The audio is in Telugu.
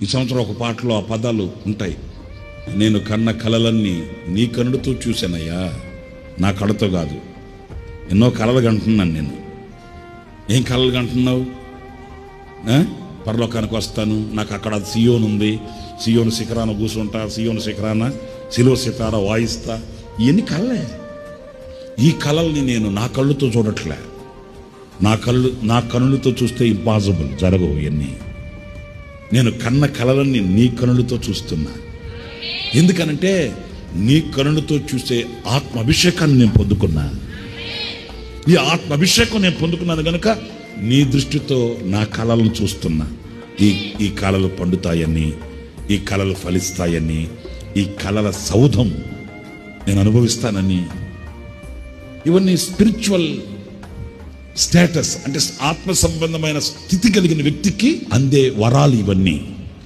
ఈ సంవత్సరం ఒక పాటలో ఆ పదాలు ఉంటాయి. నేను కన్న కలలన్నీ నీ కనుడితో చూశానయ్యా, నా కళతో కాదు. ఎన్నో కళలు కంటున్నాను నేను. ఏం కళలు కంటున్నావు? పరలోకానికి వస్తాను, నాకు అక్కడ సియోను ఉంది, సియోను శిఖరాన కూర్చుంటా, సియోను శిఖరాన సిలువ సితార వాయిస్తా. ఇవన్నీ కళలే. ఈ కళల్ని నేను నా కళ్ళుతో చూడట్లే. నా కనులతో చూస్తే ఇంపాసిబుల్, జరగవు ఇవన్నీ. నేను కన్న కళలన్నీ నీ కనులతో చూస్తున్నా. ఎందుకనంటే నీ కనులతో చూసే ఆత్మ అభిషేకాన్ని నేను పొందుకున్నా. ఈ ఆత్మ అభిషేకం నేను పొందుకున్నాను కనుక నీ దృష్టితో నా కళలను చూస్తున్నా. ఈ కళలు పండుతాయని, ఈ కళలు ఫలిస్తాయని, ఈ కళల సౌధం నేను అనుభవిస్తానని. ఇవన్నీ స్పిరిచువల్ స్టేటస్, అంటే ఆత్మ సంబంధమైన స్థితి కలిగిన వ్యక్తికి అందే వరాలు ఇవన్నీ.